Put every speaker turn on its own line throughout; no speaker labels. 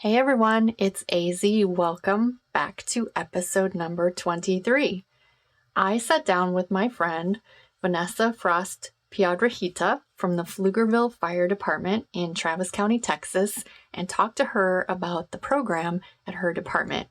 Hey everyone, it's AZ. Welcome back to episode number 23. I sat down with my friend, Vanessa Frost Piedrahita from the Pflugerville Fire Department in Travis County, Texas, and talked to her about the program at her department.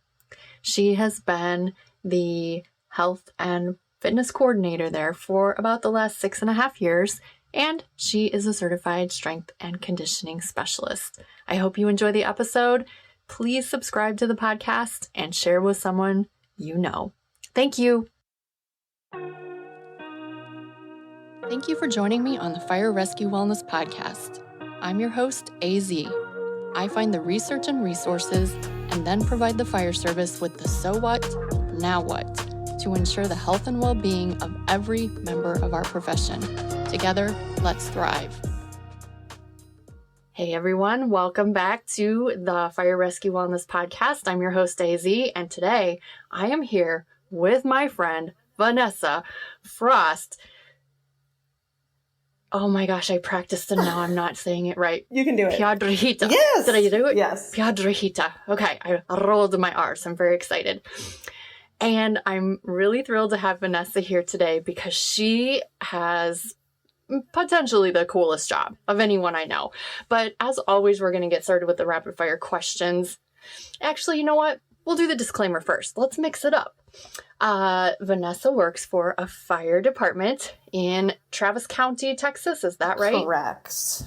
She has been the health and fitness coordinator there for about the last 6.5 years, and she is a certified strength and conditioning specialist. I hope you enjoy the episode. Please subscribe to the podcast and share with someone you know. Thank you. Thank you for joining me on the Fire Rescue Wellness Podcast. I'm your host, AZ. I find the research and resources and then provide the fire service with the so what, now what, to ensure the health and well-being of every member of our profession. Together, let's thrive. Hey everyone, welcome back to the Fire Rescue Wellness Podcast. I'm your host, AZ, and today I am here with my friend, Vanessa Frost. Oh my gosh, I practiced and now I'm not saying it right.
You can do it.
Piedrahita.
Yes.
Did I do it?
Yes.
Piedrahita. Okay, I rolled my R's. I'm very excited. And I'm really thrilled to have Vanessa here today because she has potentially the coolest job of anyone I know. But as always, we're going to get started with the rapid fire questions. Actually, you know what? We'll do the disclaimer first. Let's mix it up. Vanessa works for a fire department in Travis County, Texas. Is that right?
Correct.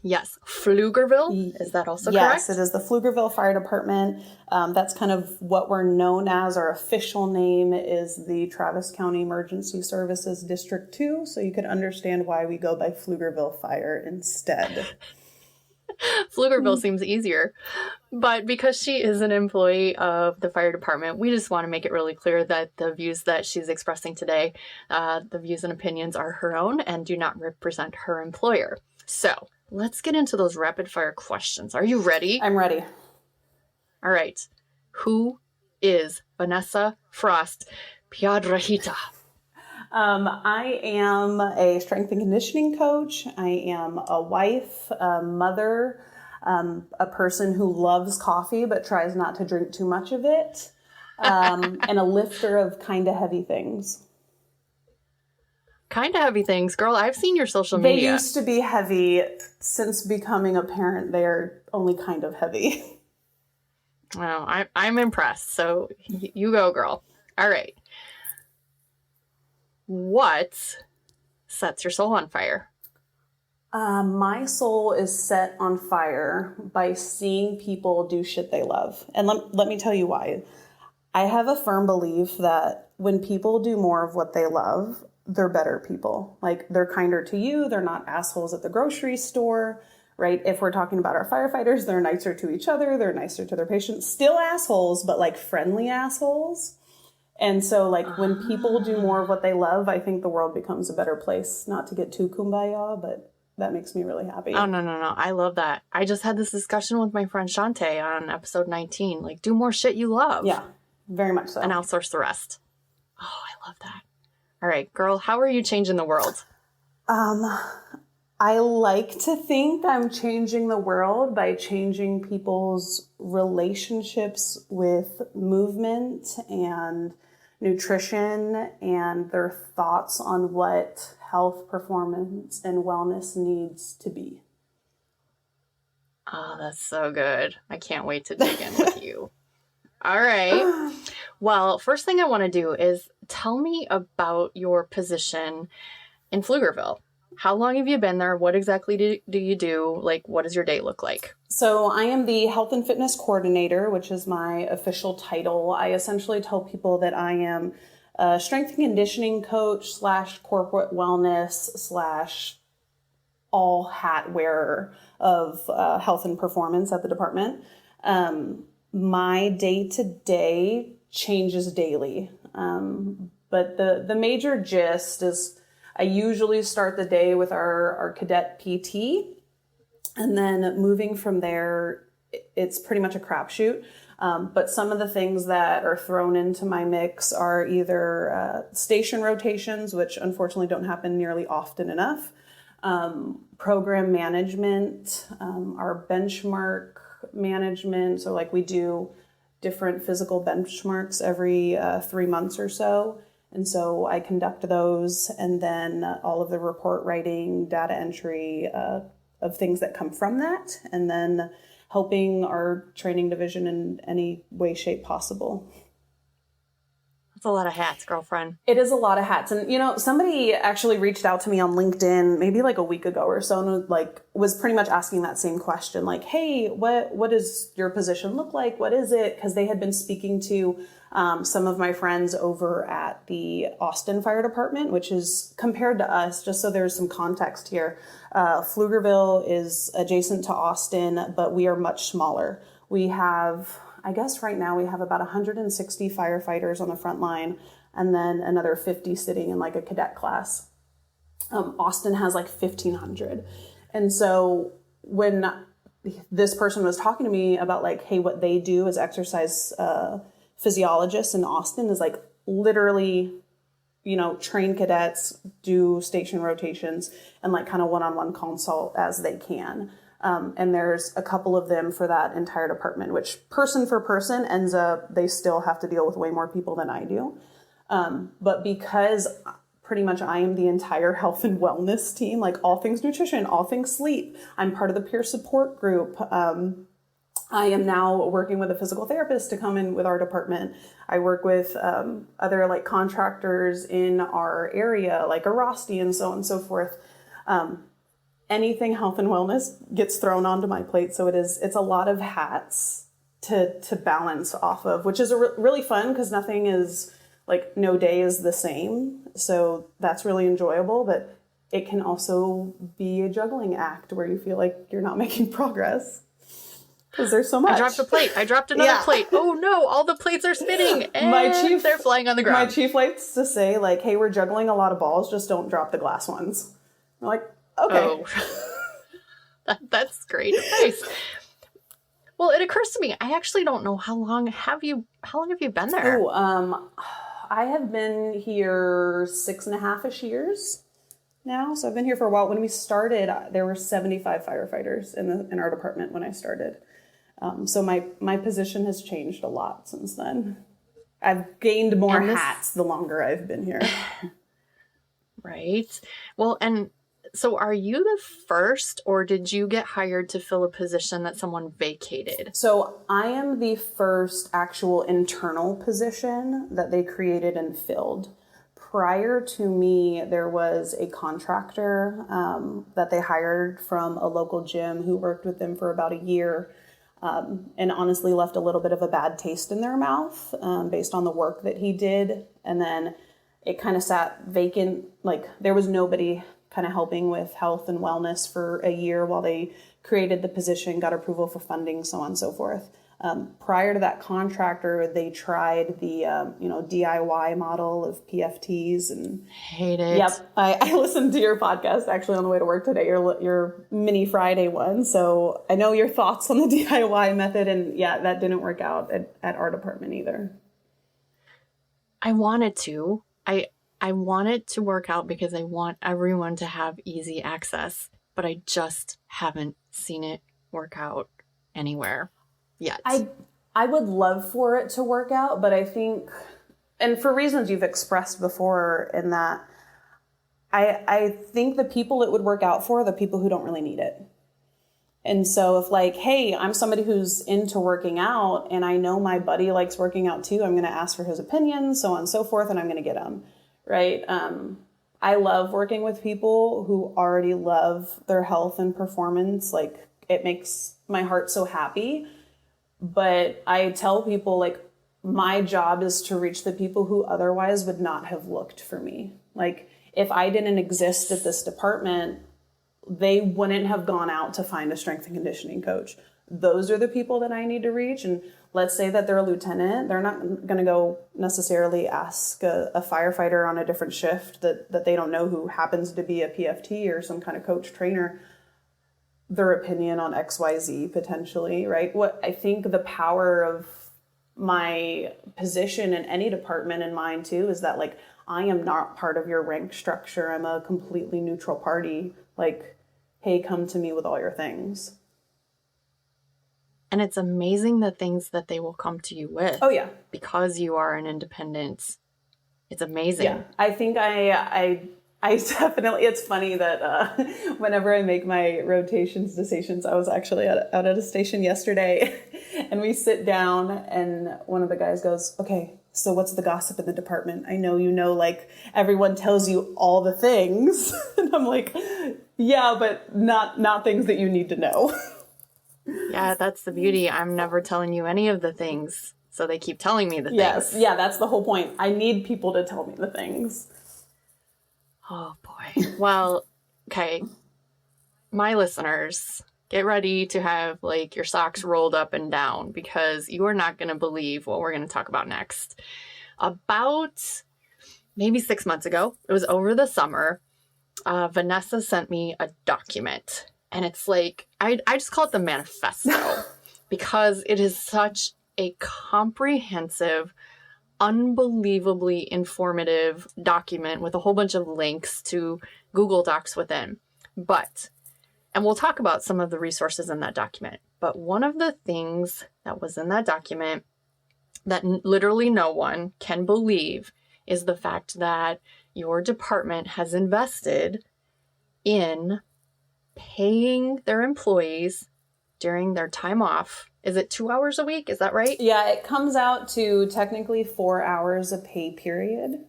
Yes. Pflugerville. Is that also correct?
Yes, it is the Pflugerville Fire Department. That's kind of what we're known as. Our official name is the Travis County Emergency Services District 2, so you could understand why we go by Pflugerville Fire instead.
Pflugerville seems easier, but because she is an employee of the fire department, we just want to make it really clear that the views that she's expressing today, the views and opinions are her own and do not represent her employer. So let's get into those rapid fire questions. Are you ready?
I'm ready.
All right. Who is Vanessa Frost Piedrahita?
I am a strength and conditioning coach. I am a wife, a mother, a person who loves coffee but tries not to drink too much of it, and a lifter of kind of heavy things.
Kind of heavy things. Girl, I've seen your social media.
They used to be heavy. Since becoming a parent, they're only kind of heavy.
Well, I'm impressed. So you go, girl. All right. What sets your soul on fire?
My soul is set on fire by seeing people do shit they love. And let me tell you why. I have a firm belief that when people do more of what they love, they're better people. Like, they're kinder to you. They're not assholes at the grocery store, right? If we're talking about our firefighters, they're nicer to each other. They're nicer to their patients. Still assholes, but like friendly assholes. And so, like, when people do more of what they love, I think the world becomes a better place. Not to get too kumbaya, but that makes me really happy.
Oh, no. I love that. I just had this discussion with my friend Shantae on episode 19. Like, do more shit you love.
Yeah, very much so.
And outsource the rest. Oh, I love that. All right, girl, how are you changing the world?
I like to think I'm changing the world by changing people's relationships with movement and nutrition and their thoughts on what health, performance, and wellness needs to be.
Oh, that's so good. I can't wait to dig in with you. All right. Well, first thing I want to do is tell me about your position in Pflugerville. How long have you been there? What exactly do you do? Like, what does your day look like?
So I am the health and fitness coordinator, which is my official title. I essentially tell people that I am a strength and conditioning coach / corporate wellness / all hat wearer of health and performance at the department. My day-to-day changes daily. But the major gist is I usually start the day with our cadet PT, and then moving from there, it's pretty much a crapshoot. But some of the things that are thrown into my mix are either station rotations, which unfortunately don't happen nearly often enough, program management, our benchmark management. So like we do different physical benchmarks every 3 months or so. And so I conduct those, and then all of the report writing, data entry of things that come from that, and then helping our training division in any way, shape possible.
That's a lot of hats, girlfriend.
It is a lot of hats. And, you know, somebody actually reached out to me on LinkedIn maybe like a week ago or so, and was pretty much asking that same question. Like, hey, what does your position look like? What is it? Because they had been speaking to some of my friends over at the Austin Fire Department, which is, compared to us, just so there's some context here, Pflugerville is adjacent to Austin, but we are much smaller. We have, I guess right now we have about 160 firefighters on the front line, and then another 50 sitting in like a cadet class. Austin has like 1,500. And so when this person was talking to me about like, hey, what they do as exercise physiologists in Austin is like literally, you know, train cadets, do station rotations, and like kind of one-on-one consult as they can. And there's a couple of them for that entire department, which person for person ends up, they still have to deal with way more people than I do. But because pretty much I am the entire health and wellness team, like all things nutrition, all things sleep, I'm part of the peer support group. I am now working with a physical therapist to come in with our department. I work with other like contractors in our area, like a Rosti and so on and so forth. Anything health and wellness gets thrown onto my plate. So it's a lot of hats to balance off of, which is really fun because nothing is like, no day is the same. So that's really enjoyable, but it can also be a juggling act where you feel like you're not making progress because there's so much.
I dropped a plate. I dropped another plate. Oh no, all the plates are spinning and they're flying on the ground.
My chief likes to say like, hey, we're juggling a lot of balls, just don't drop the glass ones. I'm like, okay.
Oh. That's great advice. Well, it occurs to me, I actually don't know how long have you been there?
Oh, I have been here 6.5-ish years now. So I've been here for a while. When we started, there were 75 firefighters in our department when I started. So my position has changed a lot since then. I've gained more hats the longer I've been here.
Right. Well, and so are you the first, or did you get hired to fill a position that someone vacated?
So I am the first actual internal position that they created and filled. Prior to me, there was a contractor that they hired from a local gym who worked with them for about a year, and honestly left a little bit of a bad taste in their mouth based on the work that he did. And then it kind of sat vacant, like there was nobody kind of helping with health and wellness for a year while they created the position, got approval for funding, so on and so forth. Prior to that contractor, they tried the DIY model of PFTs and
hate it.
Yep, I listened to your podcast actually on the way to work today, your mini Friday one. So I know your thoughts on the DIY method, and yeah, that didn't work out at our department either.
I wanted to. I want it to work out because I want everyone to have easy access, but I just haven't seen it work out anywhere yet.
I would love for it to work out, but I think, and for reasons you've expressed before in that, I think the people it would work out for are the people who don't really need it. And so if like, hey, I'm somebody who's into working out and I know my buddy likes working out too, I'm going to ask for his opinion, so on and so forth, and I'm going to get him. Right. I love working with people who already love their health and performance. Like it makes my heart so happy. But I tell people like my job is to reach the people who otherwise would not have looked for me. Like if I didn't exist at this department, they wouldn't have gone out to find a strength and conditioning coach. Those are the people that I need to reach. And let's say that they're a lieutenant. They're not going to go necessarily ask a firefighter on a different shift that they don't know who happens to be a PFT or some kind of coach trainer their opinion on XYZ potentially, right? What I think the power of my position in any department and mine too is that like I am not part of your rank structure. I'm a completely neutral party. Like, hey, come to me with all your things.
And it's amazing the things that they will come to you with.
Oh, yeah.
Because you are an independent. It's amazing.
Yeah, I think I definitely, it's funny that whenever I make my rotations to stations, I was actually out at a station yesterday and we sit down and one of the guys goes, okay, so what's the gossip in the department? I know, like everyone tells you all the things. And I'm like, yeah, but not things that you need to know.
Yeah, that's the beauty. I'm never telling you any of the things. So they keep telling me the
Yes.
things.
Yeah, that's the whole point. I need people to tell me the things.
Oh, boy. Well, okay. My listeners, get ready to have like your socks rolled up and down because you are not going to believe what we're going to talk about next. About maybe 6 months ago, it was over the summer, Vanessa sent me a document. And it's like, I just call it the manifesto because it is such a comprehensive, unbelievably informative document with a whole bunch of links to Google Docs within. And we'll talk about some of the resources in that document. But one of the things that was in that document that literally no one can believe is the fact that your department has invested in paying their employees during their time off. Is it 2 hours a week? Is that right?
Yeah, it comes out to technically 4 hours a pay period.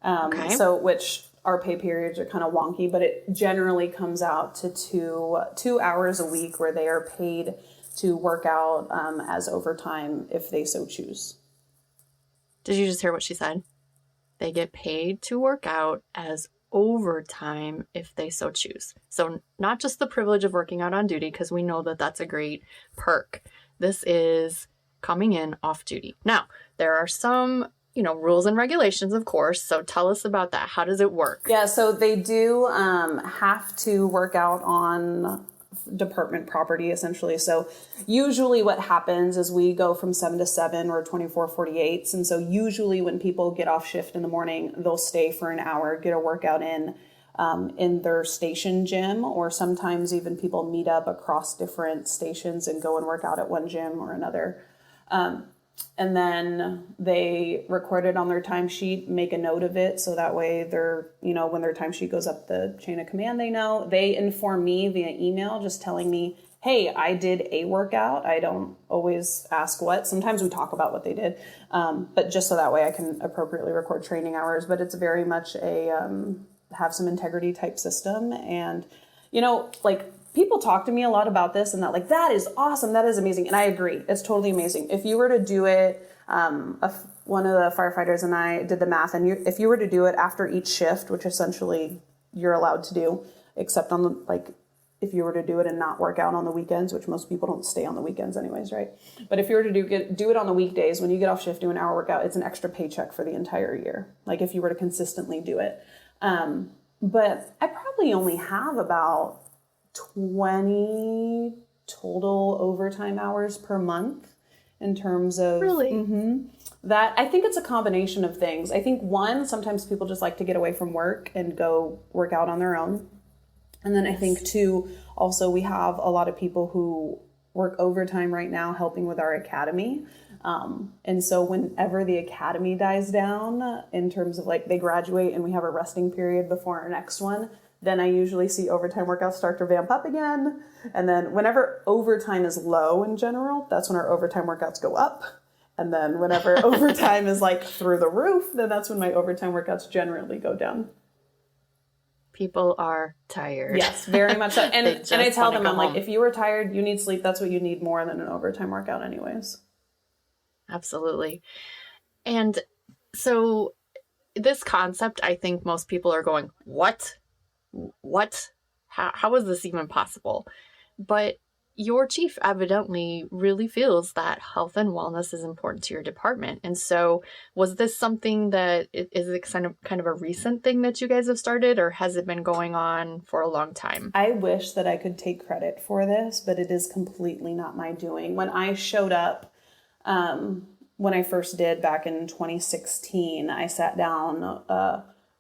Okay.
So which our pay periods are kind of wonky, but it generally comes out to 2 hours a week where they are paid to work out as overtime if they so choose.
Did you just hear what she said? They get paid to work out as overtime if they so choose. So not just the privilege of working out on duty, because we know that that's a great perk. This is coming in off duty. Now, there are some, rules and regulations, of course. So tell us about that. How does it work?
Yeah, so they do have to work out on department property, essentially. So usually what happens is we go from 7 to 7 or 24/48s. And so usually when people get off shift in the morning, they'll stay for an hour, get a workout in their station gym, or sometimes even people meet up across different stations and go and work out at one gym or another. And then they record it on their timesheet, make a note of it. So that way they're, when their timesheet goes up the chain of command, they inform me via email, just telling me, hey, I did a workout. I don't always ask what. Sometimes we talk about what they did, but just so that way I can appropriately record training hours. But it's very much a have some integrity type system. And, people talk to me a lot about this and that is awesome. That is amazing. And I agree. It's totally amazing. If you were to do it, one of the firefighters and I did the math, and if you were to do it after each shift, which essentially you're allowed to do, except on if you were to do it and not work out on the weekends, which most people don't stay on the weekends anyways, right? But if you were to do it on the weekdays, when you get off shift, do an hour workout, it's an extra paycheck for the entire year. Like if you were to consistently do it. But I probably only have about 20 total overtime hours per month in terms of that. I think it's a combination of things. I think one, sometimes people just like to get away from work and go work out on their own. And then I think two, also we have a lot of people who work overtime right now helping with our academy. And so whenever the academy dies down in terms of they graduate and we have a resting period before our next one, then I usually see overtime workouts start to vamp up again. And then whenever overtime is low in general, that's when our overtime workouts go up. And then whenever overtime is through the roof, then that's when my overtime workouts generally go down.
People are tired.
Yes, very much so. And I tell them, I'm if you are tired, you need sleep. That's what you need more than an overtime workout anyways.
Absolutely. And so this concept, I think most people are going, what? How is this even possible? But your chief evidently really feels that health and wellness is important to your department. And so was this something that is it kind of a recent thing that you guys have started, or has it been going on for a long time?
I wish that I could take credit for this, but it is completely not my doing. When I showed up, when I first did back in 2016, I sat down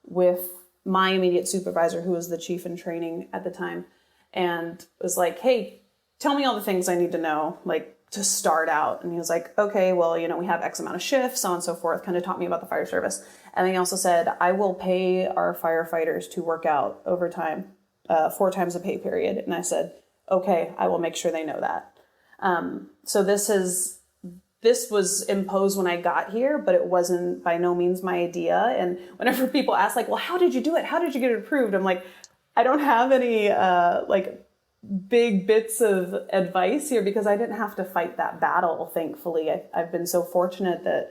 with my immediate supervisor, who was the chief in training at the time, and was like, hey, tell me all the things I need to know. to start out. And he was like, okay, well, you know, we have X amount of shifts, so on and so forth, kind of taught me about the fire service. And then he also said, I will pay our firefighters to work out overtime, 4 times a pay period. And I said, okay, I will make sure they know that. So this was imposed when I got here, but it wasn't by no means my idea. And whenever people ask like, well, how did you do it? How did you get it approved? I'm like, I don't have any, like big bits of advice here because I didn't have to fight that battle. Thankfully, I've been so fortunate that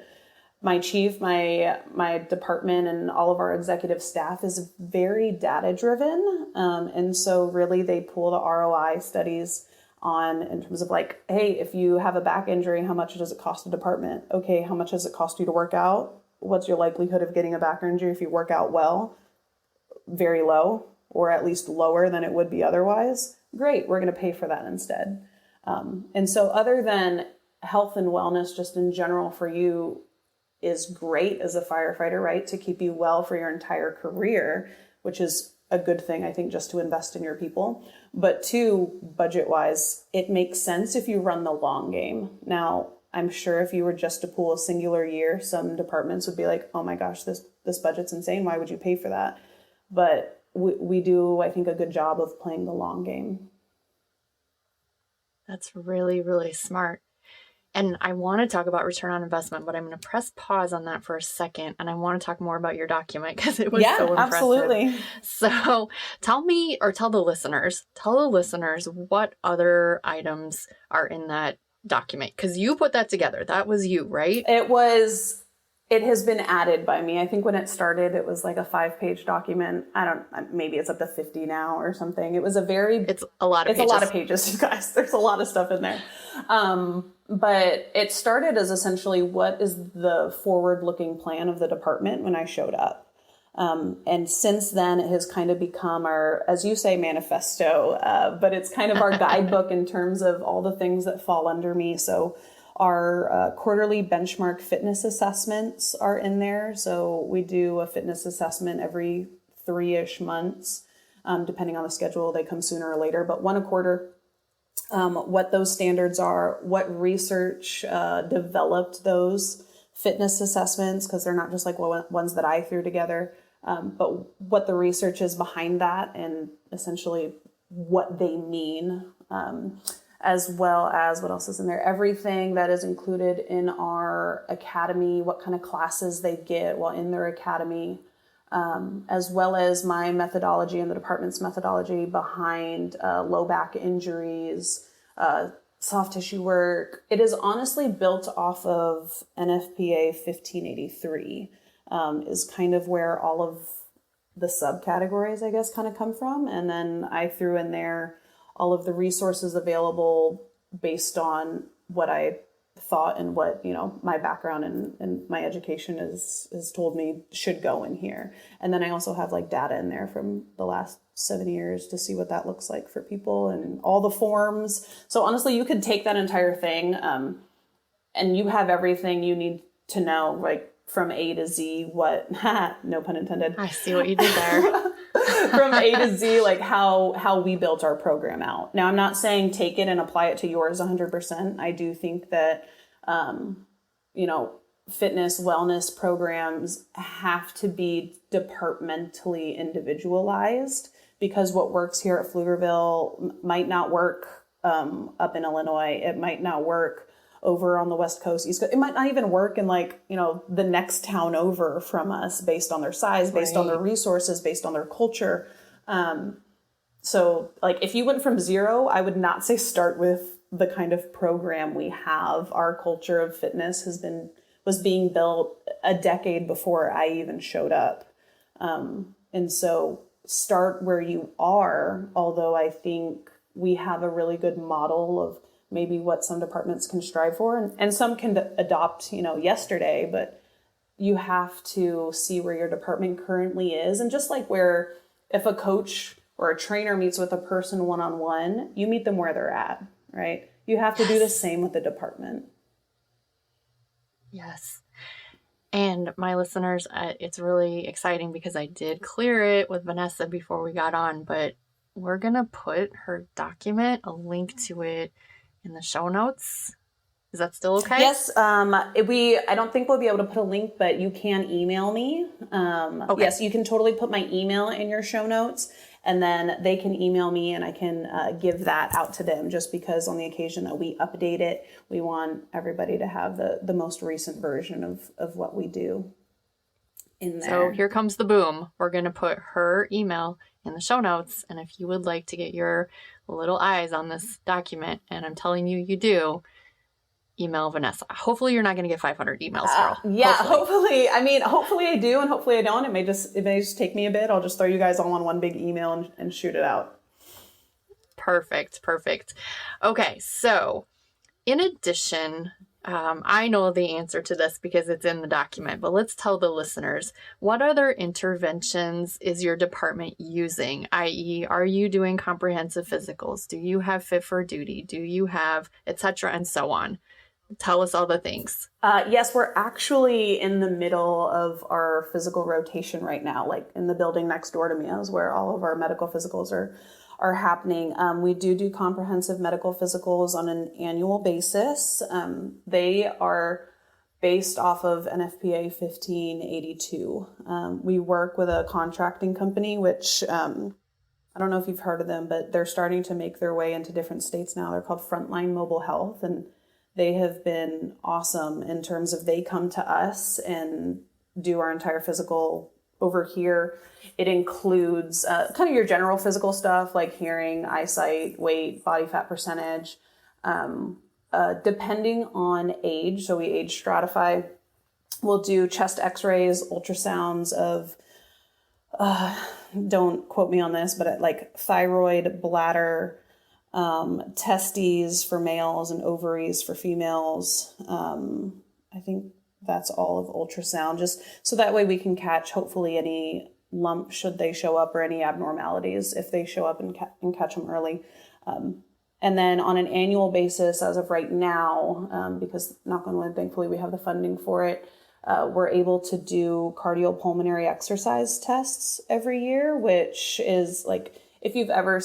my chief, my department, and all of our executive staff is very data driven. And so really they pull the ROI studies on in terms of like, hey, if you have a back injury, how much does it cost the department? Okay, how much does it cost you to work out? What's your likelihood of getting a back injury if you work out well? Very low, or at least lower than it would be otherwise. Great, we're going to pay for that instead. And so other than health and wellness, just in general for you, is great as a firefighter, right? To keep you well for your entire career, which is a good thing, I think, just to invest in your people. But 2, budget-wise, it makes sense if you run the long game. Now, I'm sure if you were just to pull a singular year, some departments would be like, oh my gosh, this budget's insane. Why would you pay for that? But we do, I think, a good job of playing the long game.
That's really, really smart. And I want to talk about return on investment, but I'm going to press pause on that for a second. And I want to talk more about your document because it was so impressive.
Absolutely.
So tell the listeners what other items are in that document, because you put that together. That was you, right?
It has been added by me. I think when it started, it was like a 5-page document. Maybe it's up to 50 now or something. It's a lot of pages, you guys. There's a lot of stuff in there. But it started as essentially what is the forward-looking plan of the department when I showed up. And since then, it has kind of become our, as you say, manifesto, but it's kind of our guidebook in terms of all the things that fall under me. So our quarterly benchmark fitness assessments are in there. So we do a fitness assessment every 3-ish months, depending on the schedule. They come sooner or later, but 1 a quarter. What those standards are, what research developed those fitness assessments, because they're not just like ones that I threw together, but what the research is behind that and essentially what they mean. As well as what else is in there, everything that is included in our academy, what kind of classes they get while in their academy, as well as my methodology and the department's methodology behind low back injuries, soft tissue work. It is honestly built off of NFPA 1583, is kind of where all of the subcategories, I guess, kind of come from. And then I threw in there all of the resources available based on what I thought and what, my background and my education has told me should go in here. And then I also have like data in there from the last 7 years to see what that looks like for people and all the forms. So honestly, you could take that entire thing and you have everything you need to know, like from A to Z, what, no pun intended.
I see what you did there.
From A to Z, like how we built our program out. Now, I'm not saying take it and apply it to yours 100%. I do think that, fitness, wellness programs have to be departmentally individualized, because what works here at Pflugerville might not work up in Illinois. It might not work over on the West Coast, East Coast. It might not even work in the next town over from us, based on their size, based on their resources, based on their culture. So like if you went from 0, I would not say start with the kind of program we have. Our culture of fitness was being built a decade before I even showed up. And so start where you are, although I think we have a really good model of maybe what some departments can strive for, and some can adopt, yesterday, but you have to see where your department currently is. And just like where if a coach or a trainer meets with a person one-on-one, you meet them where they're at, right? You have to do the same with the department.
Yes. And my listeners, it's really exciting because I did clear it with Vanessa before we got on, but we're going to put her document, a link to it, in the show notes Is that still okay?
Yes. I don't think we'll be able to put a link, but you can email me.
Okay.
Yes, you can totally put my email in your show notes, and then they can email me and I can give that out to them, just because on the occasion that we update it, we want everybody to have the most recent version of what we do in there.
So here comes the boom. We're going to put her email in the show notes. And if you would like to get your little eyes on this document, and I'm telling you, you do, email Vanessa. Hopefully you're not going to get 500 emails, girl.
Yeah, hopefully. I mean, hopefully I do, and hopefully I don't. It may just take me a bit. I'll just throw you guys all on one big email and shoot it out.
Perfect. Okay, so in addition, I know the answer to this because it's in the document, but let's tell the listeners, what other interventions is your department using? i.e., are you doing comprehensive physicals? Do you have fit for duty? Do you have et cetera, and so on? Tell us all the things.
Yes, we're actually in the middle of our physical rotation right now, like in the building next door to me is where all of our medical physicals are happening. We do comprehensive medical physicals on an annual basis. They are based off of NFPA 1582. We work with a contracting company, which I don't know if you've heard of them, but they're starting to make their way into different states now. They're called Frontline Mobile Health, and they have been awesome in terms of they come to us and do our entire physical over here. It includes kind of your general physical stuff like hearing, eyesight, weight, body fat percentage. Depending on age, so we age stratify, we'll do chest x-rays, ultrasounds of, don't quote me on this, but like thyroid, bladder, testes for males and ovaries for females. I think that's all of ultrasound, just so that way we can catch hopefully any lumps should they show up or any abnormalities if they show up and catch them early. And then on an annual basis, as of right now, because knock on wood, thankfully we have the funding for it, we're able to do cardiopulmonary exercise tests every year, which is like if you've ever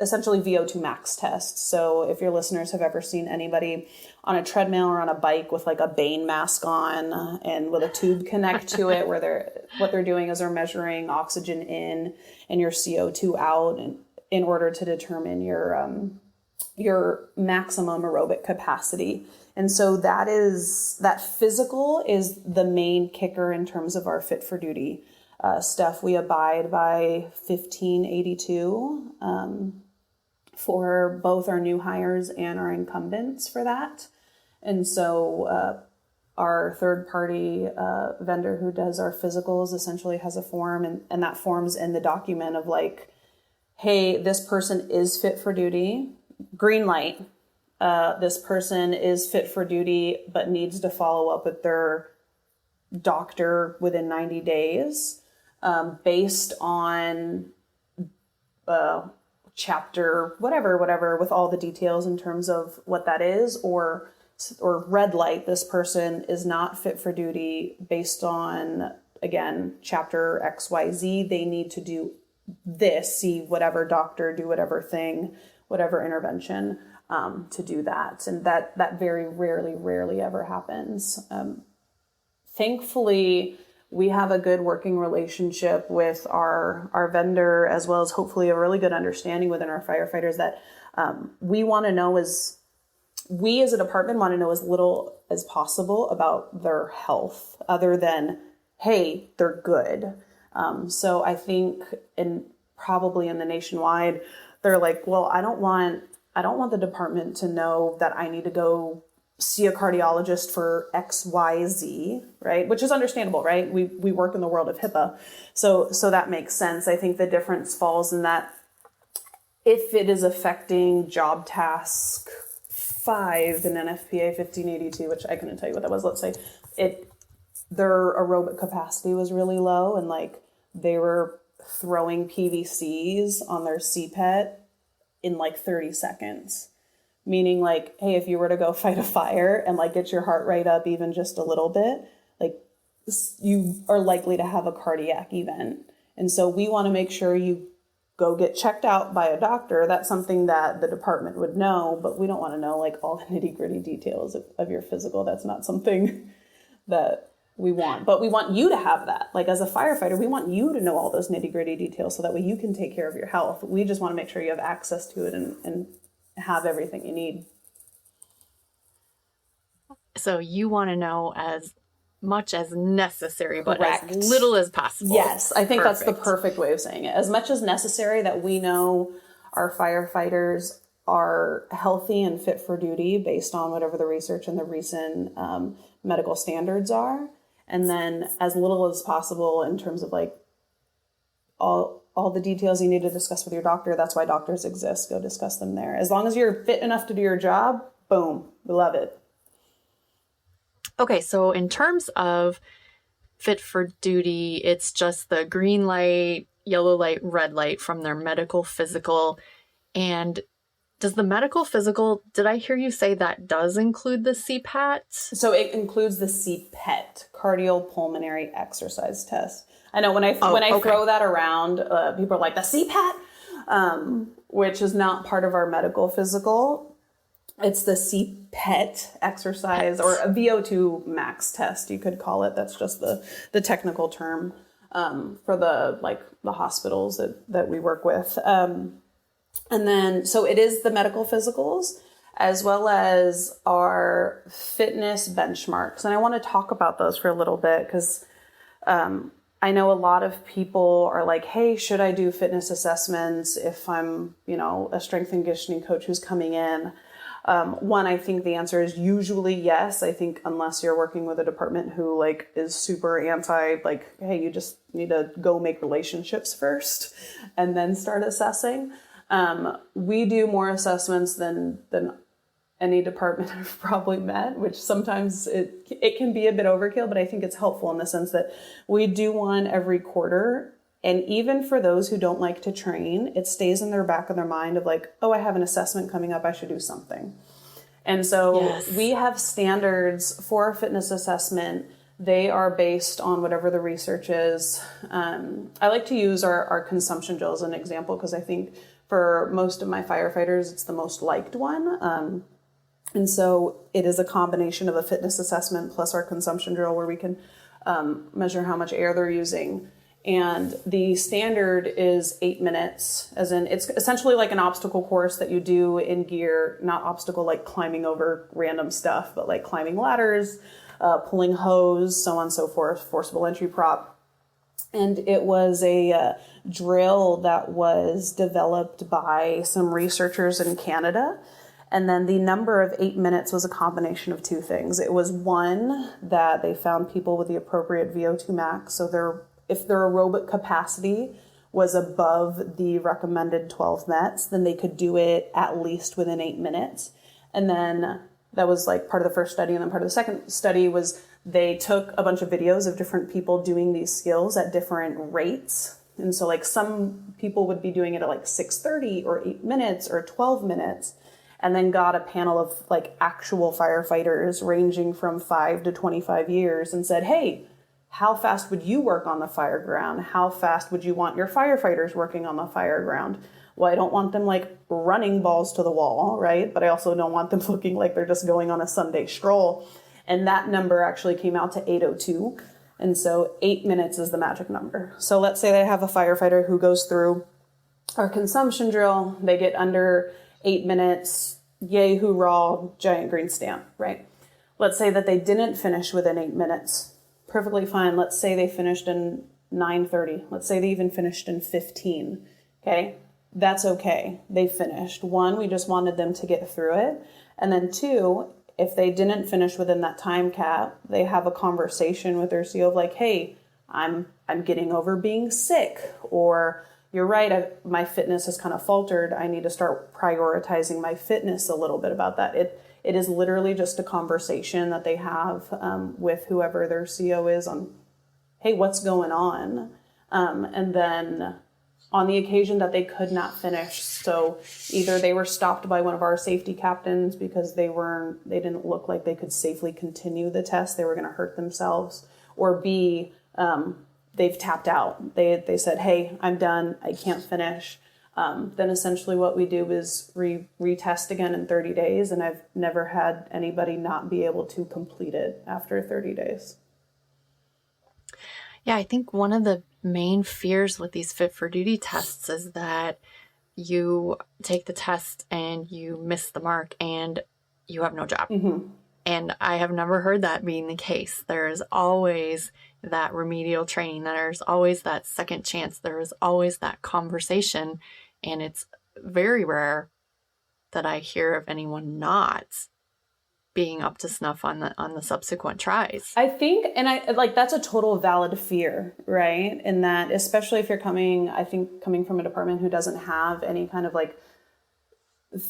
essentially VO2 max tests. So if your listeners have ever seen anybody on a treadmill or on a bike with like a Bane mask on and with a tube connect to it, where what they're doing is they're measuring oxygen in and your CO2 out, and in order to determine your maximum aerobic capacity. And so that physical is the main kicker in terms of our fit for duty stuff. We abide by 1582 for both our new hires and our incumbents for that. And so our third party vendor who does our physicals essentially has a form, and that form's in the document of like, hey, this person is fit for duty, green light. This person is fit for duty, but needs to follow up with their doctor within 90 days based on chapter, whatever, with all the details in terms of what that is, or red light, this person is not fit for duty based on, again, chapter XYZ. They need to do this, see whatever doctor, do whatever thing, whatever intervention to do that. And that very rarely ever happens. Thankfully, we have a good working relationship with our vendor, as well as hopefully a really good understanding within our firefighters that we want to know we as a department want to know as little as possible about their health other than, hey, they're good. So I think probably in the nationwide, they're like, well, I don't want the department to know that I need to go see a cardiologist for XYZ, right? Which is understandable, right? We work in the world of HIPAA. So that makes sense. I think the difference falls in that if it is affecting job task 5 in NFPA 1582, which I couldn't tell you what that was, let's say their aerobic capacity was really low and like they were throwing PVCs on their CPET in like 30 seconds. Meaning like, hey, if you were to go fight a fire and like get your heart rate up even just a little bit, like you are likely to have a cardiac event. And so we want to make sure you go get checked out by a doctor. That's something that the department would know, but we don't want to know like all the nitty gritty details of your physical. That's not something that we want, but we want you to have that. Like as a firefighter, we want you to know all those nitty gritty details so that way you can take care of your health. We just want to make sure you have access to it and have everything you need.
So you want to know as much as necessary, but
Correct.
as little as possible.
Yes, I think
Perfect.
That's the perfect way of saying it. As much as necessary that we know our firefighters are healthy and fit for duty based on whatever the research and the recent medical standards are. And then as little as possible in terms of like all the details you need to discuss with your doctor. That's why doctors exist. Go discuss them there. As long as you're fit enough to do your job, boom, we love it.
Okay, so in terms of fit for duty, it's just the green light, yellow light, red light from their medical physical. And does the medical physical, did I hear you say that does include the CPAT?
So it includes the CPET, cardiopulmonary exercise test. I know when I throw that around, people are like, the CPAT, which is not part of our medical physical. It's the CPET exercise or a VO2 max test, you could call it. That's just the technical term for the hospitals that we work with. And then, so it is the medical physicals as well as our fitness benchmarks. And I want to talk about those for a little bit because I know a lot of people are like, hey, should I do fitness assessments if I'm, a strength and conditioning coach who's coming in? One, I think the answer is usually yes. I think unless you're working with a department who is super anti, hey, you just need to go make relationships first and then start assessing. We do more assessments than any department I've probably met, which sometimes it can be a bit overkill, but I think it's helpful in the sense that we do one every quarter. And even for those who don't like to train, it stays in their back of their mind of oh, I have an assessment coming up, I should do something. And so we have standards for our fitness assessment. They are based on whatever the research is. I like to use our consumption drill as an example because I think for most of my firefighters, it's the most liked one. And so it is a combination of a fitness assessment plus our consumption drill where we can measure how much air they're using. And the standard is 8 minutes, as in it's essentially like an obstacle course that you do in gear, not obstacle like climbing over random stuff, but like climbing ladders, pulling hose, so on and so forth, forcible entry prop. And it was a drill that was developed by some researchers in Canada. And then the number of 8 minutes was a combination of two things. It was one, that they found people with the appropriate VO2 max. So if their aerobic capacity was above the recommended 12 METs, then they could do it at least within 8 minutes. And then that was part of the first study. And then part of the second study was they took a bunch of videos of different people doing these skills at different rates. And so some people would be doing it at 6:30 or 8 minutes or 12 minutes. And then got a panel of actual firefighters ranging from 5 to 25 years and said, hey, how fast would you work on the fire ground? How fast would you want your firefighters working on the fire ground? Well, I don't want them running balls to the wall, right? But I also don't want them looking like they're just going on a Sunday stroll. And that number actually came out to 8:02. And so 8 minutes is the magic number. So let's say they have a firefighter who goes through our consumption drill. They get under 8 minutes, yay, hoorah, giant green stamp, right? Let's say that they didn't finish within 8 minutes. Perfectly fine. Let's say they finished in 9:30. Let's say they even finished in 15. Okay, that's okay. They finished. One, we just wanted them to get through it. And then two, if they didn't finish within that time cap, they have a conversation with their CO of hey, I'm getting over being sick, or you're right, my fitness has kind of faltered. I need to start prioritizing my fitness a little bit about that. It is literally just a conversation that they have with whoever their CO is on, hey, what's going on? And then on the occasion that they could not finish, so either they were stopped by one of our safety captains because they didn't look like they could safely continue the test, they were going to hurt themselves, or B, they've tapped out. They said, hey, I'm done, I can't finish. Then essentially what we do is retest again in 30 days. And I've never had anybody not be able to complete it after 30 days.
Yeah, I think one of the main fears with these fit for duty tests is that you take the test and you miss the mark and you have no job.
Mm-hmm.
And I have never heard that being the case. There is always that remedial training. There's always that second chance. There is always that conversation. And it's very rare that I hear of anyone not being up to snuff on the subsequent tries.
I think, and I like, that's a total valid fear, right? In that, especially if you're coming from a department who doesn't have any kind of like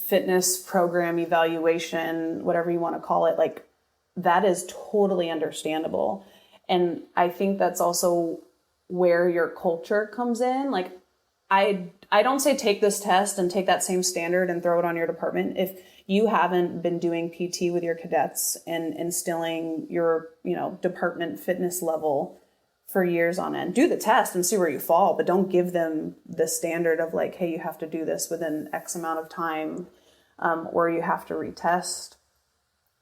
fitness program evaluation, whatever you want to call it, like that is totally understandable. And I think that's also where your culture comes in. Like, I don't say take this test and take that same standard and throw it on your department. If you haven't been doing PT with your cadets and instilling your, department fitness level for years on end, do the test and see where you fall, but don't give them the standard of like, hey, you have to do this within X amount of time, or you have to retest.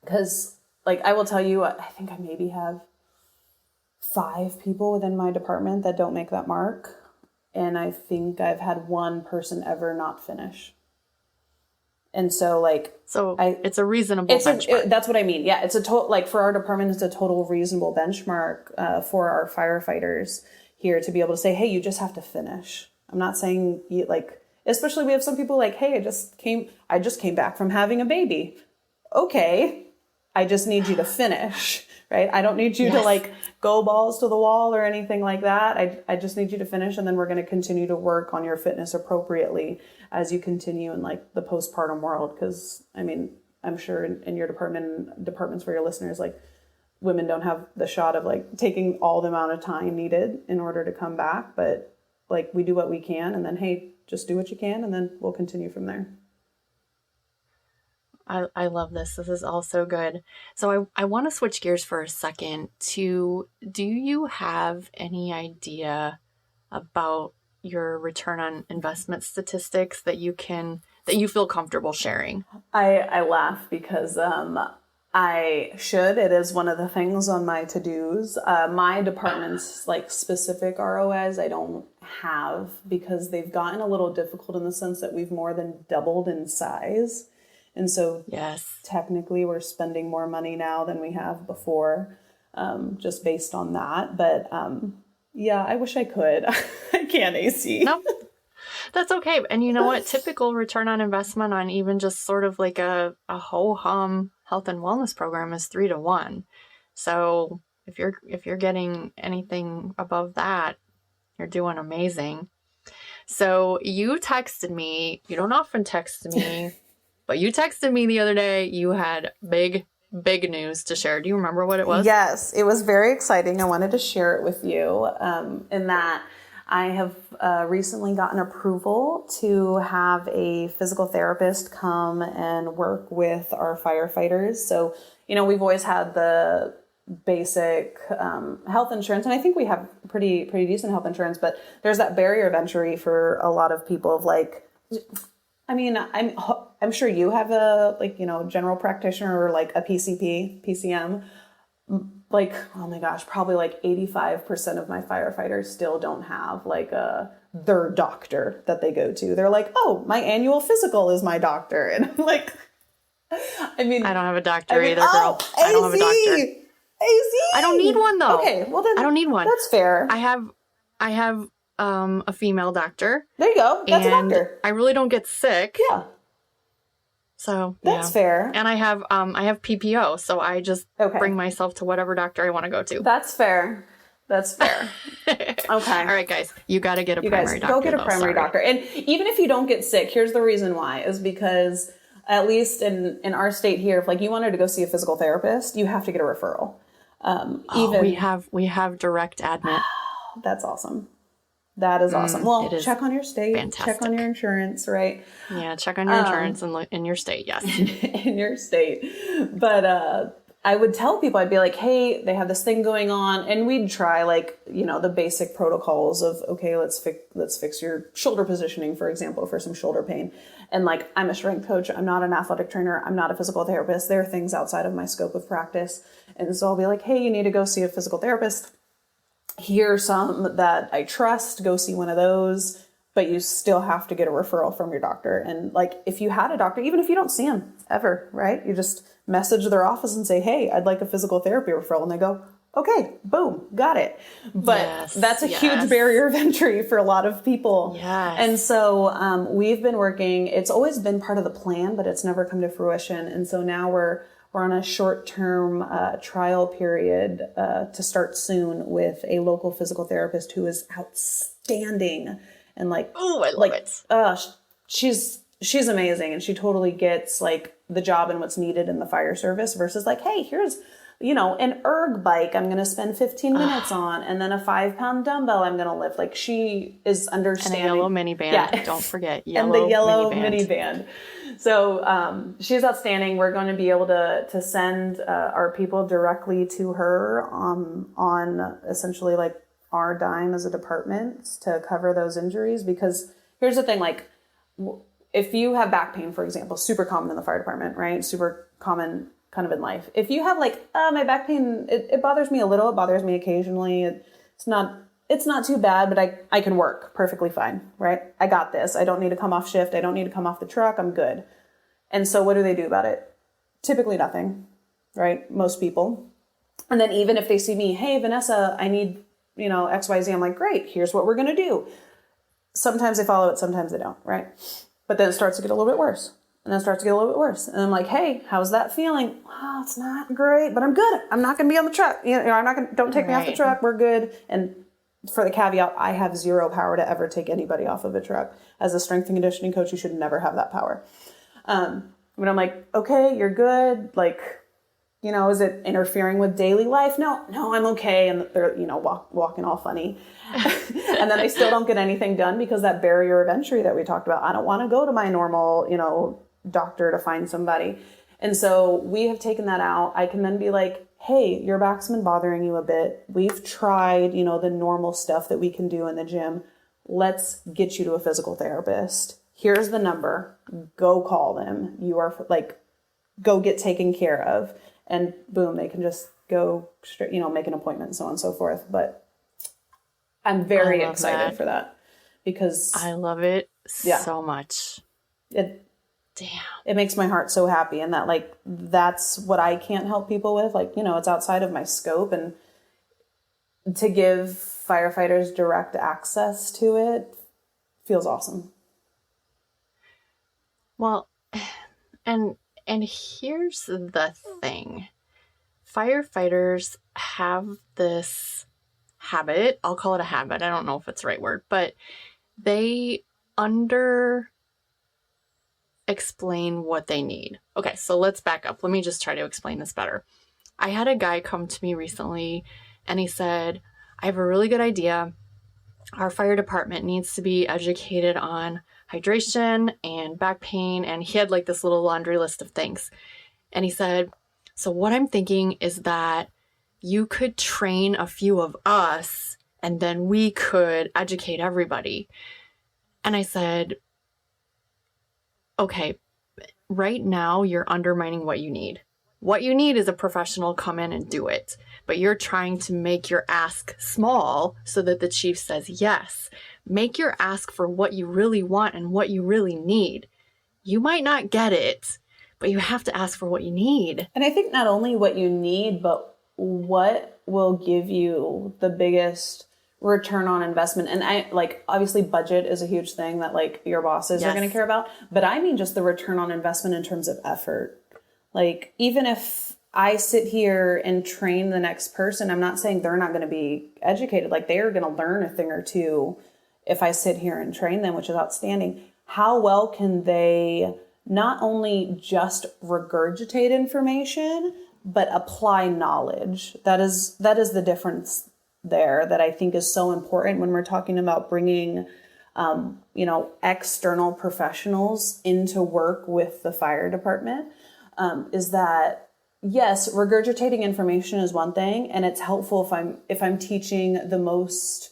Because like, I will tell you, I think I maybe have 5 people within my department that don't make that mark. And I think I've had one person ever not finish. And so
it's a reasonable benchmark.
That's what I mean. Yeah. It's a total, like for our department, it's a total reasonable benchmark for our firefighters here to be able to say, hey, you just have to finish. I'm not saying especially we have some people like, hey, I just came back from having a baby. Okay. I just need you to finish, right? I don't need you to go balls to the wall or anything like that. I just need you to finish. And then we're going to continue to work on your fitness appropriately as you continue in like the postpartum world. Cause I mean, I'm sure in your departments for your listeners, like women don't have the shot of like taking all the amount of time needed in order to come back. But like we do what we can and then, hey, just do what you can. And then we'll continue from there.
I love this. This is all so good. So I want to switch gears for a second to, do you have any idea about your return on investment statistics that you feel comfortable sharing?
I laugh because I should. It is one of the things on my to-dos. My department's like specific ROIs I don't have because they've gotten a little difficult in the sense that we've more than doubled in size. And so technically we're spending more money now than we have before, just based on that. But yeah, I wish I could. I can't, AC.
Nope. That's okay. And you know what? Typical return on investment on even just sort of like a ho-hum health and wellness program is 3 to 1. So if you're getting anything above that, you're doing amazing. So you texted me. You don't often text me. But you texted me the other day. You had big news to share. Do you remember what it was?
Yes, it was very exciting. I wanted to share it with you in that I have recently gotten approval to have a physical therapist come and work with our firefighters. So, we've always had the basic health insurance, and I think we have pretty decent health insurance, but there's that barrier of entry for a lot of people of like, I mean, I'm sure you have a general practitioner or like a PCM. Like, oh my gosh, probably like 85% of my firefighters still don't have like their doctor that they go to. They're like, oh, my annual physical is my doctor. And I'm like, I mean,
I don't have a doctor either, girl. I don't have a doctor. I don't need one though.
Okay, well then I
don't need one.
That's fair.
I have a female doctor.
There you go. That's a doctor.
I really don't get sick.
Yeah.
So
that's fair.
And I have PPO, so I just bring myself to whatever doctor I want to go to.
That's fair. Okay. All
right, guys, you got to get a primary doctor.
Go get a primary doctor. And even if you don't get sick, here's the reason why is because at least in our state here, if like you wanted to go see a physical therapist, you have to get a referral.
We have direct admit.
That's awesome. That is awesome. Well, check on your state.
Fantastic.
Check on your insurance, right?
Yeah, check on your insurance in your state, yes.
In your state. But I would tell people, I'd be like, hey, they have this thing going on. And we'd try like, the basic protocols of, okay, let's fix your shoulder positioning, for example, for some shoulder pain. And like, I'm a strength coach. I'm not an athletic trainer. I'm not a physical therapist. There are things outside of my scope of practice. And so I'll be like, hey, you need to go see a physical therapist. Here are some that I trust. Go see one of those. But you still have to get a referral from your doctor. And like, if you had a doctor, even if you don't see him ever, right? You just message their office and say, hey, I'd like a physical therapy referral. And they go, okay, boom, got it. But that's a huge barrier of entry for a lot of people.
Yes.
And so we've been working, it's always been part of the plan, but it's never come to fruition. And so now we're on a short-term trial period to start soon with a local physical therapist who is outstanding. And like,
oh, I love it.
She's amazing. And she totally gets like the job and what's needed in the fire service versus like, hey, here's, an erg bike I'm going to spend 15 minutes on. And then a 5-pound dumbbell I'm going to lift. Like she is understanding.
And a yellow miniband. Yeah. Don't forget
and the yellow miniband. So she's outstanding. We're going to be able to send our people directly to her on essentially like our dime as a department to cover those injuries. Because here's the thing, like if you have back pain, for example, super common in the fire department, right? Super common kind of in life. If you have like, my back pain, it bothers me a little, it bothers me occasionally. It's not too bad, but I can work perfectly fine, right? I got this. I don't need to come off shift. I don't need to come off the truck. I'm good. And so what do they do about it? Typically nothing, right? Most people. And then even if they see me, hey, Vanessa, I need, XYZ, I'm like, great, here's what we're going to do. Sometimes they follow it, sometimes they don't, right? But then it starts to get a little bit worse. And then it starts to get a little bit worse. And I'm like, hey, how's that feeling? Oh, it's not great, but I'm good. I'm not going to be on the truck. Don't take me off the truck. We're good. And for the caveat, I have zero power to ever take anybody off of a truck. As a strength and conditioning coach, you should never have that power. But I'm like, okay, you're good. Like, is it interfering with daily life? No, I'm okay. And they're, walking all funny. And then they still don't get anything done because that barrier of entry that we talked about. I don't want to go to my normal, doctor to find somebody. And so we have taken that out. I can then be like, hey, your back's been bothering you a bit. We've tried, the normal stuff that we can do in the gym. Let's get you to a physical therapist. Here's the number. Go call them. You are like, go get taken care of. And boom, they can just go straight, make an appointment and so on and so forth. But I'm very excited for that because
I love it so much.
It makes my heart so happy. And that like, that's what I can't help people with. Like, it's outside of my scope, and to give firefighters direct access to it feels awesome.
Well, and here's the thing. Firefighters have this habit. I'll call it a habit. I don't know if it's the right word, but they explain what they need. Okay, so let's back up. Let me just try to explain this better. I had a guy come to me recently and he said, I have a really good idea. Our fire department needs to be educated on hydration and back pain. And he had like this little laundry list of things. And he said, so what I'm thinking is that you could train a few of us and then we could educate everybody. And I said, okay, right now you're undermining what you need. What you need is a professional come in and do it. But you're trying to make your ask small so that the chief says yes. Make your ask for what you really want and what you really need. You might not get it, but you have to ask for what you need.
And I think not only what you need, but what will give you the biggest return on investment. And I like, obviously budget is a huge thing that like your bosses are going to care about, but I mean just the return on investment in terms of effort. Like even if I sit here and train the next person, I'm not saying they're not going to be educated. Like they are going to learn a thing or two if I sit here and train them, which is outstanding. How well can they not only just regurgitate information, but apply knowledge? That is the difference there that I think is so important when we're talking about bringing, external professionals into work with the fire department, is that yes, regurgitating information is one thing, and it's helpful if I'm teaching the most,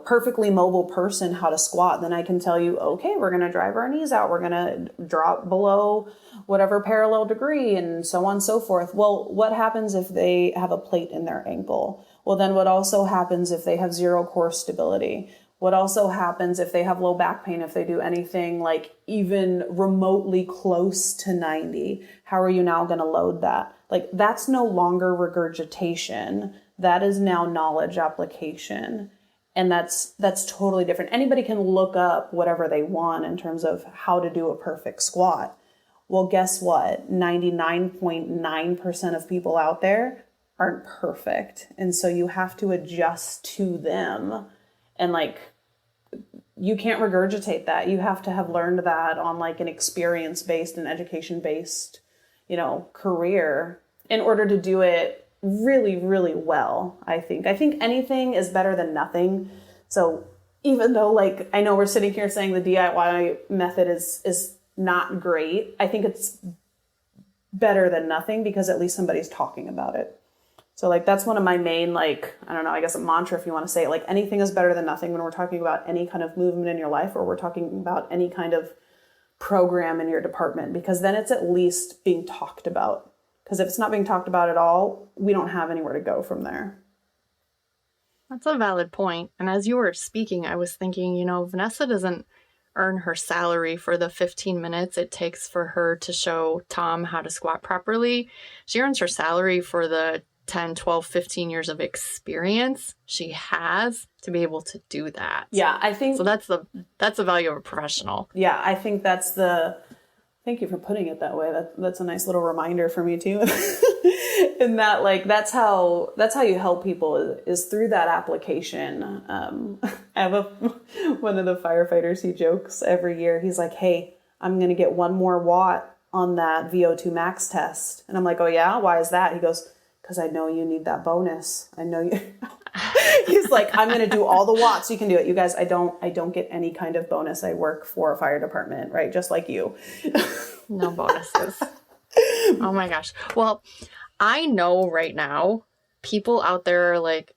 perfectly mobile person how to squat, then I can tell you, okay, we're going to drive our knees out. We're going to drop below whatever parallel degree and so on and so forth. Well, what happens if they have a plate in their ankle? Well, then what also happens if they have zero core stability? What also happens if they have low back pain, if they do anything like even remotely close to 90? How are you now going to load that? Like, that's no longer regurgitation. That is now knowledge application. And that's totally different. Anybody can look up whatever they want in terms of how to do a perfect squat. Well, guess what? 99.9% of people out there aren't perfect. And so you have to adjust to them. And you can't regurgitate that. You have to have learned that on an experience-based and education-based, career in order to do it really, really well, I think. I think anything is better than nothing. So even though I know we're sitting here saying the DIY method is not great, I think it's better than nothing because at least somebody's talking about it. So that's one of my main, I don't know, I guess a mantra if you want to say it, anything is better than nothing when we're talking about any kind of movement in your life or we're talking about any kind of program in your department, because then it's at least being talked about. Because if it's not being talked about at all, we don't have anywhere to go from there.
That's a valid point. And as you were speaking, I was thinking, Vanessa doesn't earn her salary for the 15 minutes it takes for her to show Tom how to squat properly. She earns her salary for the 10, 12, 15 years of experience she has to be able to do that.
Yeah, I think...
So that's the value of a professional.
Yeah, I think that's thank you for putting it that way. That's a nice little reminder for me too. And that that's how you help people is through that application. I have one of the firefighters, he jokes every year. He's like, hey, I'm going to get one more watt on that VO2 max test. And I'm like, oh yeah, why is that? He goes, because I know you need that bonus. I know you. He's like, I'm going to do all the watts. You can do it. You guys, I don't get any kind of bonus. I work for a fire department, right? Just like you.
No bonuses. Oh my gosh. Well, I know right now people out there are like,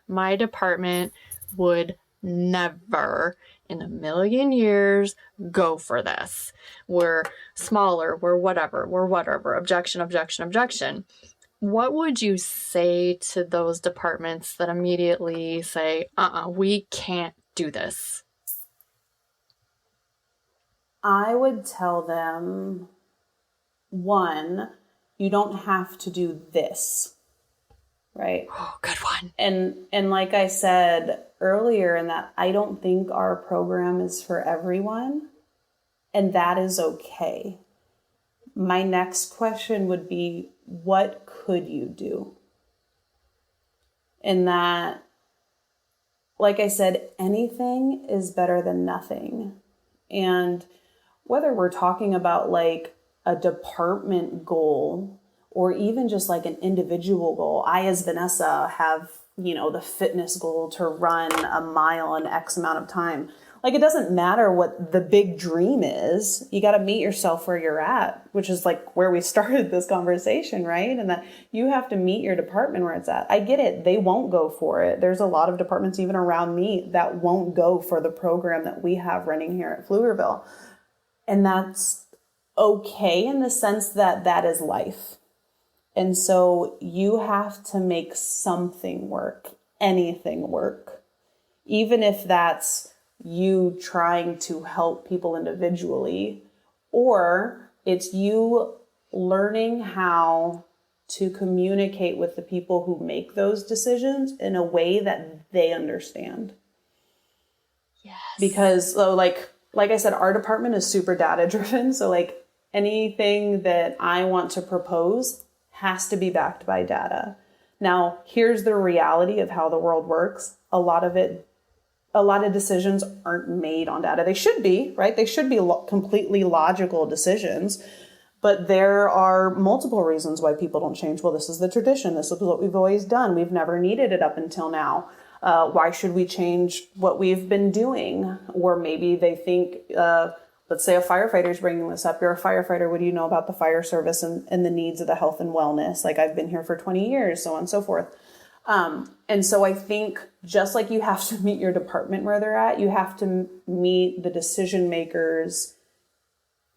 my department would never in a million years go for this. We're smaller. We're whatever. Objection. What would you say to those departments that immediately say, we can't do this?
I would tell them, one, you don't have to do this, right?
Oh, good one.
And like I said earlier in that, I don't think our program is for everyone, and that is okay. My next question would be, what could you do? And that, like I said, anything is better than nothing. And whether we're talking about a department goal or even just an individual goal, I as Vanessa have, the fitness goal to run a mile in X amount of time. It doesn't matter what the big dream is. You got to meet yourself where you're at, which is where we started this conversation, right? And that you have to meet your department where it's at. I get it. They won't go for it. There's a lot of departments even around me that won't go for the program that we have running here at Pflugerville. And that's okay in the sense that that is life. And so you have to make something work, anything work, even if that's you trying to help people individually, or it's you learning how to communicate with the people who make those decisions in a way that they understand.
Yes.
Because like I said, our department is super data driven. So anything that I want to propose has to be backed by data. Now, here's the reality of how the world works. A lot of decisions aren't made on data. They should be, right? They should be completely logical decisions, but there are multiple reasons why people don't change. Well, this is the tradition. This is what we've always done. We've never needed it up until now. Why should we change what we've been doing? Or maybe they think, let's say a firefighter's bringing this up. You're a firefighter. What do you know about the fire service and the needs of the health and wellness? Like, I've been here for 20 years, so on and so forth. And so I think just like you have to meet your department where they're at, you have to meet the decision makers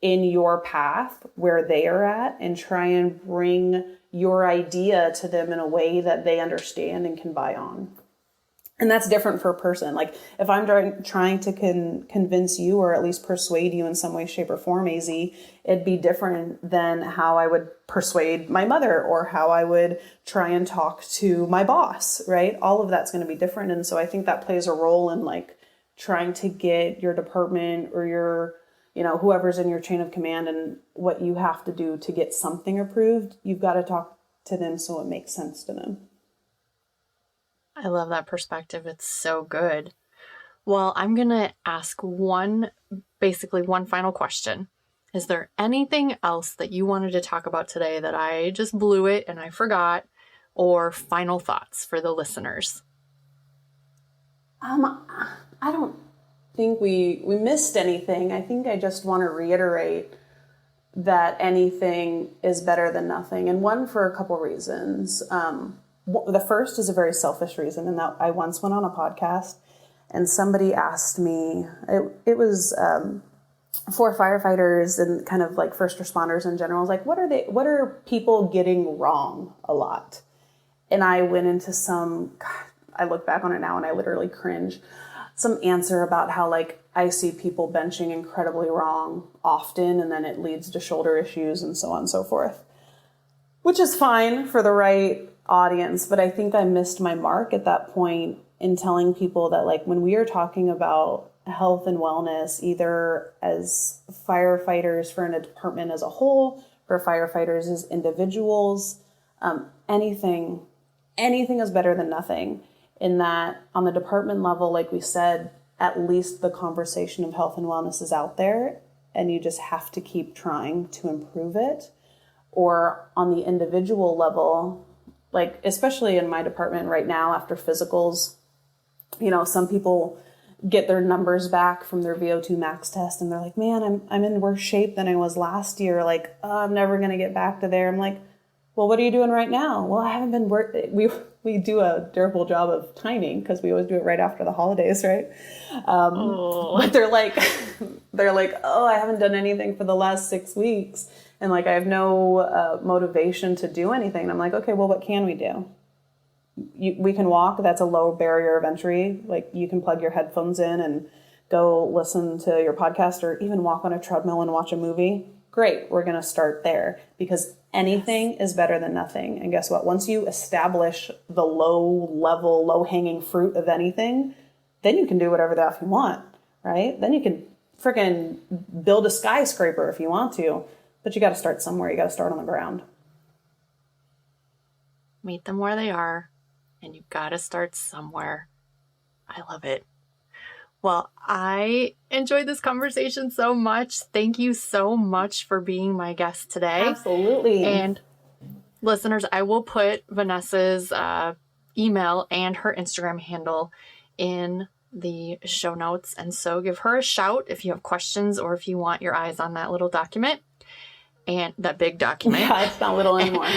in your path where they are at and try and bring your idea to them in a way that they understand and can buy on. And that's different for a person. Like, if I'm trying to convince you or at least persuade you in some way, shape, or form, AZ, it'd be different than how I would persuade my mother or how I would try and talk to my boss, right? All of that's going to be different. And so I think that plays a role in like trying to get your department or your, whoever's in your chain of command and what you have to do to get something approved. You've got to talk to them so it makes sense to them.
I love that perspective. It's so good. Well, I'm going to ask one final question. Is there anything else that you wanted to talk about today that I just blew it and I forgot, or final thoughts for the listeners?
I don't think we missed anything. I think I just want to reiterate that anything is better than nothing. And one, for a couple reasons. The first is a very selfish reason, and that I once went on a podcast and somebody asked me, it was for firefighters and kind of like first responders in general, like, what are people getting wrong a lot? And I went into I look back on it now and I literally cringe, some answer about how like I see people benching incredibly wrong often, and then it leads to shoulder issues and so on and so forth, which is fine for the right audience. But I think I missed my mark at that point in telling people that like when we are talking about health and wellness, either as firefighters for a department as a whole, for firefighters as individuals, anything is better than nothing. In that on the department level, like we said, at least the conversation of health and wellness is out there and you just have to keep trying to improve it. Or on the individual level, like especially in my department right now after physicals, some people get their numbers back from their VO2 max test and they're like, man, I'm in worse shape than I was last year. Like, I'm never going to get back to there. I'm like, well, what are you doing right now? Well, I haven't been we do a terrible job of timing because we always do it right after the holidays, right? But they're like, oh, I haven't done anything for the last 6 weeks. And like, I have no motivation to do anything. And I'm like, okay, well, what can we do? We can walk. That's a low barrier of entry. Like, you can plug your headphones in and go listen to your podcast or even walk on a treadmill and watch a movie. Great. We're going to start there because anything is better than nothing. And guess what? Once you establish the low-hanging fruit of anything, then you can do whatever the F you want, right? Then you can freaking build a skyscraper if you want to. But you got to start somewhere. You got to start on the ground.
Meet them where they are, and you've got to start somewhere. I love it. Well, I enjoyed this conversation so much. Thank you so much for being my guest today.
Absolutely.
And listeners, I will put Vanessa's email and her Instagram handle in the show notes. And so give her a shout if you have questions or if you want your eyes on that little document. And that big document.
Yeah, it's not little anymore.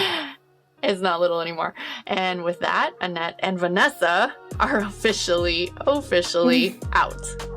It's not little anymore. And with that, Annette and Vanessa are officially out.